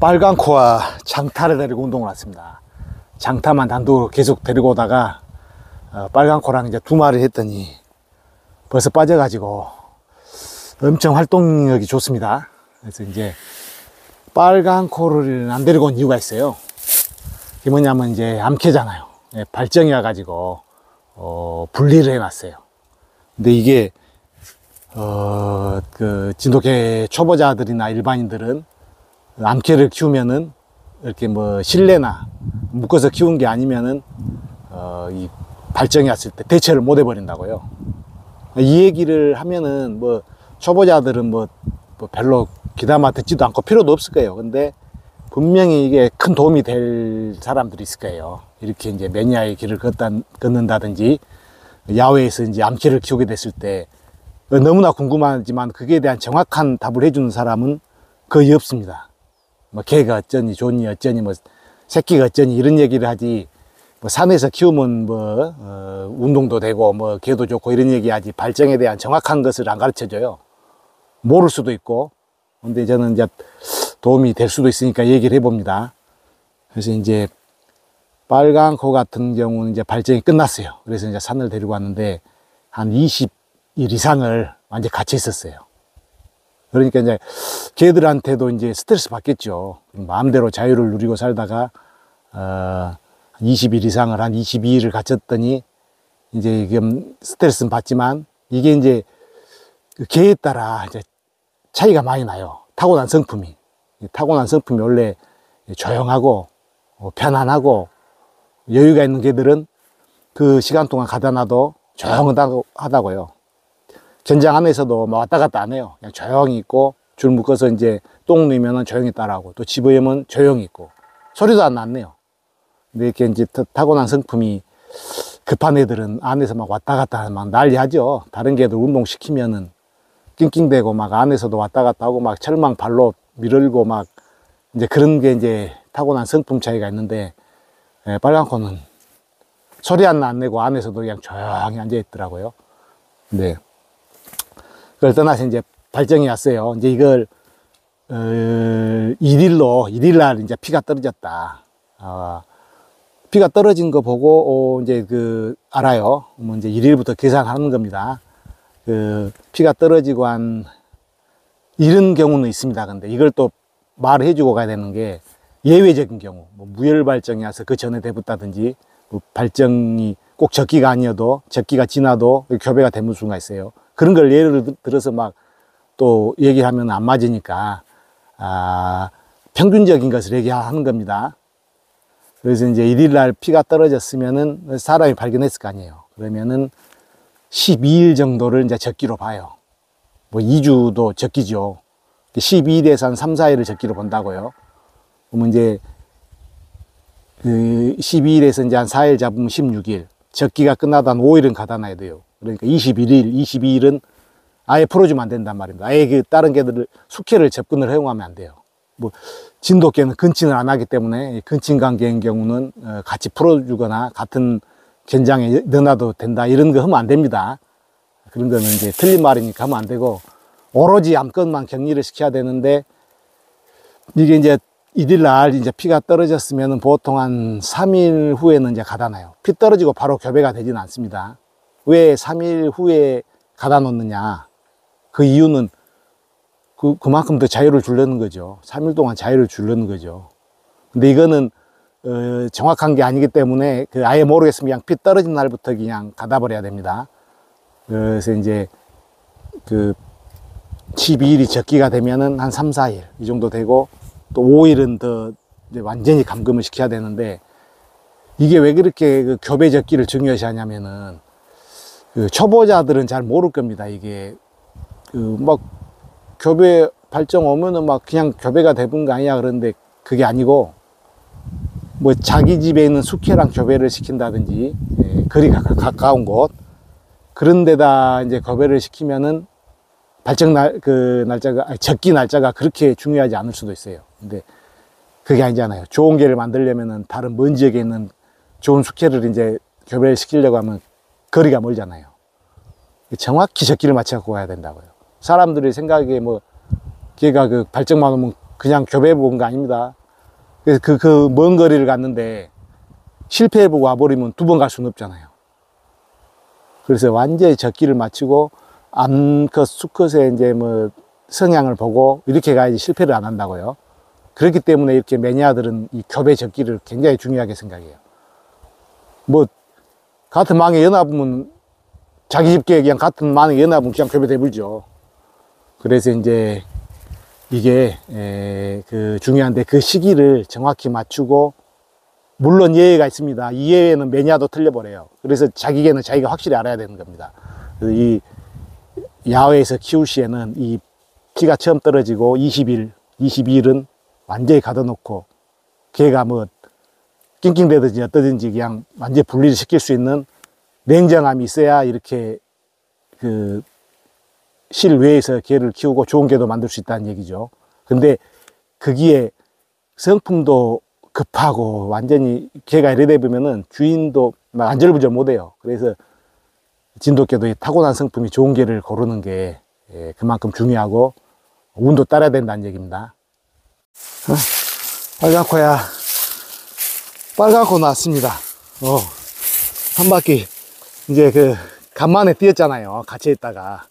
빨간 코와 장타를 데리고 운동을 왔습니다. 장타만 단독으로 계속 데리고 오다가 빨간 코랑 이제 2마리 했더니 벌써 빠져가지고 엄청 활동력이 좋습니다. 그래서 이제 빨간 코를 안 데리고 온 이유가 있어요. 그게 뭐냐면 이제 암캐잖아요. 발정이 와가지고 분리를 해놨어요. 근데 이게 그 진돗개 초보자들이나 일반인들은 암캐를 키우면은 이렇게 뭐 실내나 묶어서 키운 게 아니면은 이 발정이 왔을 때 대처를 못 해버린다고요. 이 얘기를 하면은 뭐 초보자들은 뭐 별로 귀담아 듣지도 않고 필요도 없을 거예요. 근데 분명히 이게 큰 도움이 될 사람들이 있을 거예요. 이렇게 이제 매니아의 길을 걷는다든지 야외에서 이제 암캐를 키우게 됐을 때 너무나 궁금하지만 그게 대한 정확한 답을 해주는 사람은 거의 없습니다. 뭐 개가 어쩌니 좋니 어쩌니 뭐 새끼가 어쩌니 이런 얘기를 하지, 뭐 산에서 키우면 뭐 운동도 되고 뭐 개도 좋고 이런 얘기하지 발정에 대한 정확한 것을 안 가르쳐 줘요. 모를 수도 있고. 근데 저는 이제 도움이 될 수도 있으니까 얘기를 해봅니다. 그래서 이제 빨간 코 같은 경우는 이제 발정이 끝났어요. 그래서 이제 산을 데리고 왔는데 한 20일 이상을 완전히 갇혀 있었어요. 그러니까 이제 개들한테도 이제 스트레스 받겠죠. 마음대로 자유를 누리고 살다가 20일 이상을 한 22일을 갇혔더니 이제 스트레스는 받지만 이게 이제 그 개에 따라 이제 차이가 많이 나요. 타고난 성품이 원래 조용하고 편안하고 여유가 있는 개들은 그 시간 동안 가다 놔도 조용하다고요. 견장 안에서도 막 왔다 갔다 안 해요. 그냥 조용히 있고 줄 묶어서 이제 똥 누면은 조용히 따라오고 또 집어이면 조용히 있고 소리도 안 났네요. 근데 이렇게 이제 타고난 성품이 급한 애들은 안에서 막 왔다 갔다 막 난리하죠. 다른 개들 운동시키면은 낑낑대고 막 안에서도 왔다 갔다 하고 막 철망 발로 밀을고 막 이제 그런 게 이제 타고난 성품 차이가 있는데, 빨간 코는 소리 안 내고 안에서도 그냥 조용히 앉아 있더라고요. 네. 그걸 떠나서 이제 발정이 왔어요. 이제 이걸 1일날 이제 피가 떨어졌다. 피가 떨어진 거 보고 이제 알아요. 뭐 이제 1일부터 계산하는 겁니다. 피가 떨어지고 한 이런 경우는 있습니다. 근데 이걸 또 말을 해주고 가야 되는 게 예외적인 경우, 뭐 무혈 발정이 와서 그 전에 대붙다든지, 뭐 발정이 꼭 적기가 아니어도 적기가 지나도 교배가 되는 수가 있어요. 그런 걸 예를 들어서 막 또 얘기하면 안 맞으니까 평균적인 것을 얘기하는 겁니다. 그래서 이제 1일날 피가 떨어졌으면은 사람이 발견했을 거 아니에요. 그러면은 12일 정도를 이제 적기로 봐요. 뭐 2주도 적기죠. 12일에서 한 3, 4일을 적기로 본다고요. 그러면 이제 12일에서 이제 한 4일 잡으면 16일. 적기가 끝나도 한 5일은 가다 놔야 돼요. 그러니까 21일, 22일은 아예 풀어주면 안 된단 말입니다. 아예 다른 개들을 숙회를 접근을 허용하면 안 돼요. 뭐 진돗개는 근친을 안 하기 때문에 근친 관계인 경우는 같이 풀어주거나 같은 견장에 넣어놔도 된다 이런 거 하면 안 됩니다. 그런 거는 이제 틀린 말이니까 하면 안 되고 오로지 암컷만 격리를 시켜야 되는데, 이게 이제 1일날 이제 피가 떨어졌으면 보통 한 3일 후에는 이제 가다 놔요. 피 떨어지고 바로 교배가 되지는 않습니다. 왜 3일 후에 가다 놓느냐? 그 이유는 그만큼 더 자유를 주려는 거죠. 3일 동안 자유를 주려는 거죠. 근데 이거는 정확한 게 아니기 때문에 아예 모르겠으면 그냥 피 떨어진 날부터 그냥 가다 버려야 됩니다. 그래서 이제 12일이 적기가 되면은 한 3, 4일 이 정도 되고 또 5일은 더 이제 완전히 감금을 시켜야 되는데, 이게 왜 그렇게 교배 적기를 중요시 하냐면은 초보자들은 잘 모를 겁니다. 이게 막 교배 발정 오면은 막 그냥 교배가 되는 거 아니야 그런데 그게 아니고, 뭐 자기 집에 있는 숙회랑 교배를 시킨다든지 거리가 가까운 곳 그런 데다 이제 교배를 시키면은 발정 적기 날짜가 그렇게 중요하지 않을 수도 있어요. 근데 그게 아니잖아요. 좋은 개를 만들려면은 다른 먼 지역에 있는 좋은 숙회를 이제 교배를 시키려고 하면 거리가 멀잖아요. 정확히 적기를 맞춰 갖고 가야 된다고요. 사람들이 생각에 뭐 걔가 발정만 오면 그냥 교배 본 거 아닙니다. 그래서 그 먼 거리를 갔는데 실패해보고 와버리면 두 번 갈 수는 없잖아요. 그래서 완전히 적기를 맞추고 암컷, 수컷의 이제 뭐 성향을 보고 이렇게 가야지 실패를 안 한다고요. 그렇기 때문에 이렇게 매니아들은 이 교배 적기를 굉장히 중요하게 생각해요. 뭐 같은 망에 연합은 자기 집게 그냥 같은 망에 연합은 그냥 교배 대불죠. 그래서 이제 이게 그 중요한데 그 시기를 정확히 맞추고, 물론 예외가 있습니다. 이 예외는 매니아도 틀려버려요. 그래서 자기 개는 자기가 확실히 알아야 되는 겁니다. 이 야외에서 키울 시에는 이 키가 처음 떨어지고 20일, 22일은 완전히 가둬놓고 개가 뭐 낑낑대든지 어떠든지 그냥 완전히 분리를 시킬 수 있는 냉정함이 있어야 이렇게 그 실외에서 개를 키우고 좋은 개도 만들 수 있다는 얘기죠. 근데 거기에 성품도 급하고 완전히 개가 이래 되면은 주인도 막 안절부절 못해요. 그래서 진돗개도 타고난 성품이 좋은 개를 고르는 게 그만큼 중요하고 운도 따라야 된다는 얘기입니다. 빨갛코야, 빨갛코 나왔습니다. 한 바퀴 이제 그 간만에 뛰었잖아요. 같이 있다가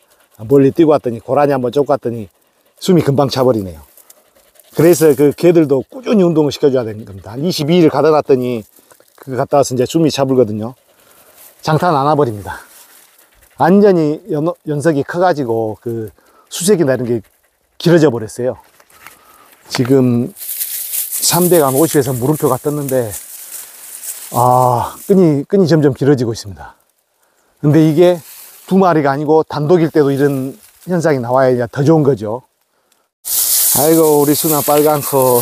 멀리 뛰고 왔더니 고라니 한번 쫓고 왔더니 숨이 금방 차버리네요. 그래서 그 개들도 꾸준히 운동을 시켜줘야 되는 겁니다. 한 22일 가다 놨더니 그거 갔다 와서 이제 숨이 차불거든요. 장탄 안 와버립니다. 완전히 연석이 커가지고 그 수색이나 이런 게 길어져 버렸어요. 지금 300한 50에서 물음표가 떴는데 끈이 점점 길어지고 있습니다. 근데 이게 두 마리가 아니고 단독일 때도 이런 현상이 나와야 더 좋은 거죠. 아이고 우리 순아 빨간코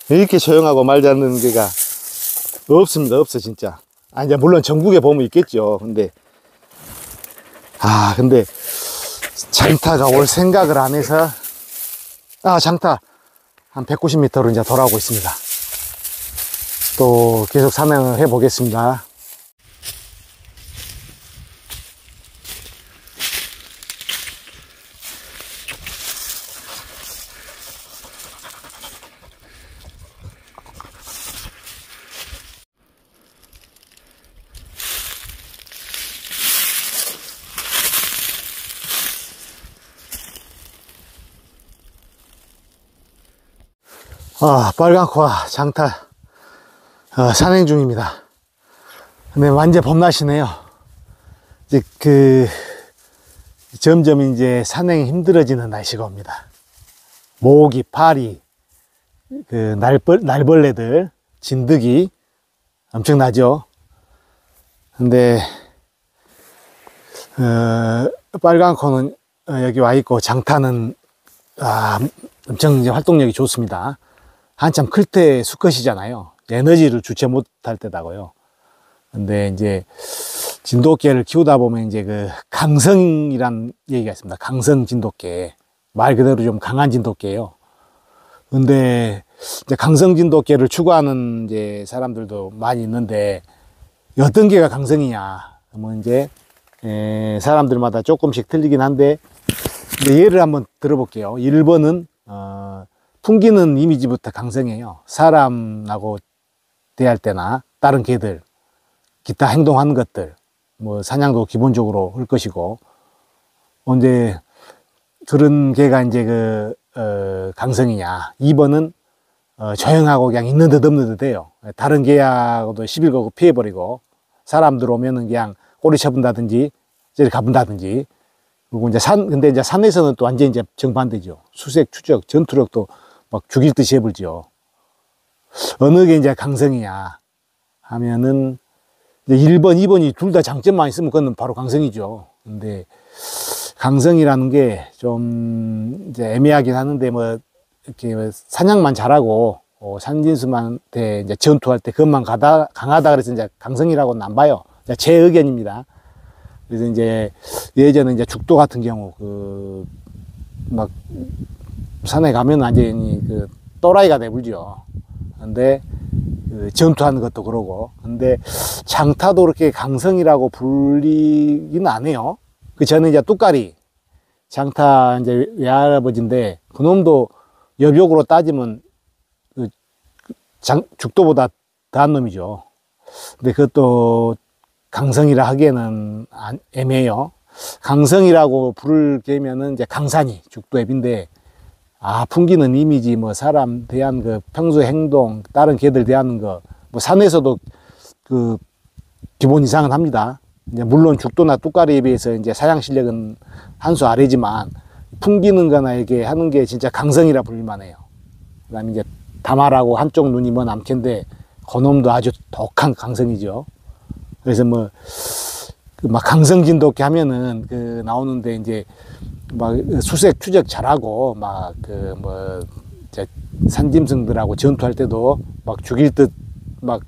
이렇게 조용하고 말 잘 듣는 개가 없습니다. 없어 진짜. 이제 물론 전국에 보면 있겠죠. 근데 근데 장타가 올 생각을 안 해서 장타 한 190m로 이제 돌아오고 있습니다. 또 계속 사냥을 해 보겠습니다. 빨간코와 장타 산행 중입니다. 근데 완전 봄날씨네요. 이제 점점 이제 산행이 힘들어지는 날씨가 옵니다. 모기, 파리, 날벌레들, 진드기 엄청나죠. 근데 빨간코는 여기 와 있고 장타는 엄청 이제 활동력이 좋습니다. 한참 클 때 수컷이잖아요. 에너지를 주체 못할 때다고요. 근데 이제 진돗개를 키우다 보면 이제 그 강성이란 얘기가 있습니다. 강성 진돗개. 말 그대로 좀 강한 진돗개예요. 근데 이제 강성 진돗개를 추구하는 이제 사람들도 많이 있는데 어떤 개가 강성이냐? 그러면 이제 사람들마다 조금씩 틀리긴 한데 예를 한번 들어볼게요. 1번은 풍기는 이미지부터 강성해요. 사람하고 대할 때나 다른 개들, 기타 행동하는 것들, 뭐 사냥도 기본적으로 할 것이고, 이제 그런 개가 이제 강성이냐. 2번은 조용하고 그냥 있는 듯 없는 듯 해요. 다른 개하고도 시비 걸고 피해버리고, 사람들 오면은 그냥 꼬리 쳐본다든지 저리 가본다든지. 그리고 이제 근데 이제 산에서는 또 완전히 이제 정반대죠. 수색, 추적, 전투력도 막 죽일 듯이 해불죠. 어느 게 이제 강성이냐 하면은 이제 1번, 2번이 둘 다 장점만 있으면 그건 바로 강성이죠. 근데 강성이라는 게 좀 이제 애매하긴 하는데 뭐 이렇게 사냥만 잘하고 산진수한테 이제 전투할 때 그것만 강하다 그래서 이제 강성이라고는 안 봐요. 제 의견입니다. 그래서 이제 예전에 이제 죽도 같은 경우 막 산에 가면 완전히 또라이가 돼불죠. 근데 전투하는 것도 그러고. 근데 장타도 그렇게 강성이라고 불리기는 안 해요. 저는 이제 뚜까리 장타 이제 외할아버지인데 그놈도 여벽으로 따지면 그 죽도보다 더한 놈이죠. 근데 그것도 강성이라 하기에는 애매해요. 강성이라고 부를 게면은 이제 강산이 죽도앱인데, 풍기는 이미지, 뭐 사람 대한 그 평소 행동, 다른 개들 대하는 거, 뭐 산에서도 그 기본 이상은 합니다. 이제 물론 죽도나 뚜까리에 비해서 이제 사냥 실력은 한 수 아래지만 풍기는 거나 이렇게 하는 게 진짜 강성이라 불릴만해요. 그 다음에 이제 다마라고 한쪽 눈이 먼 암캐인데, 그놈도 아주 독한 강성이죠. 그래서 뭐, 막 강성진돗개 하면은 그 나오는데 이제 막 수색 추적 잘하고 막 그 뭐 산짐승들하고 전투할 때도 막 죽일 듯 막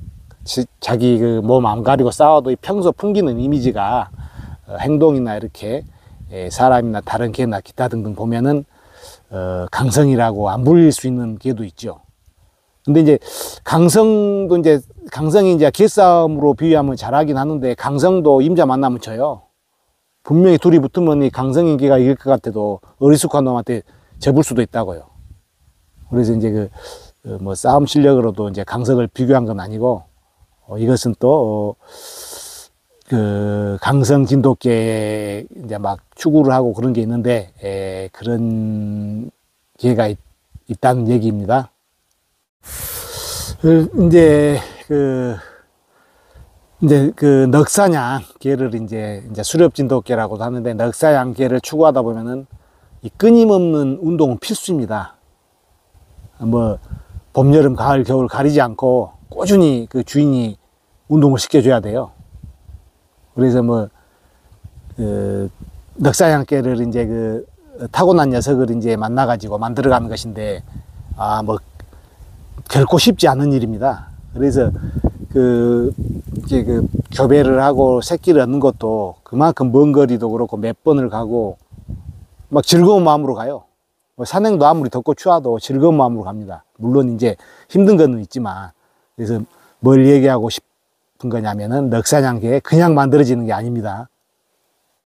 자기 그 몸 안 가리고 싸워도 평소 풍기는 이미지가 행동이나 이렇게 사람이나 다른 개나 기타 등등 보면은 강성이라고 안 불릴 수 있는 개도 있죠. 근데 이제 강성이 이제 개싸움으로 비유하면 잘하긴 하는데, 강성도 임자 만나면 져요. 분명히 둘이 붙으면 이 강성인 개가 이길 것 같아도 어리숙한 놈한테 접을 수도 있다고요. 그래서 이제 뭐 싸움 실력으로도 이제 강성을 비교한 건 아니고, 이것은 또 그 강성 진돗개 이제 막 추구를 하고 그런 게 있는데, 그런 개가 있다는 얘기입니다. 이제 그 넉사냥 개를 이제 수렵 진돗개라고도 하는데, 넉사냥 개를 추구하다 보면은 이 끊임없는 운동은 필수입니다. 뭐 봄, 여름, 가을, 겨울 가리지 않고 꾸준히 그 주인이 운동을 시켜줘야 돼요. 그래서 뭐 넉사냥 개를 이제 그 타고난 녀석을 이제 만나가지고 만들어가는 것인데, 뭐 결코 쉽지 않은 일입니다. 그래서 이제 교배를 하고 새끼를 얻는 것도 그만큼 먼 거리도 그렇고 몇 번을 가고 막 즐거운 마음으로 가요. 뭐 산행도 아무리 덥고 추워도 즐거운 마음으로 갑니다. 물론 이제 힘든 거는 있지만. 그래서 뭘 얘기하고 싶은 거냐면은, 넉사냥개 그냥 만들어지는 게 아닙니다.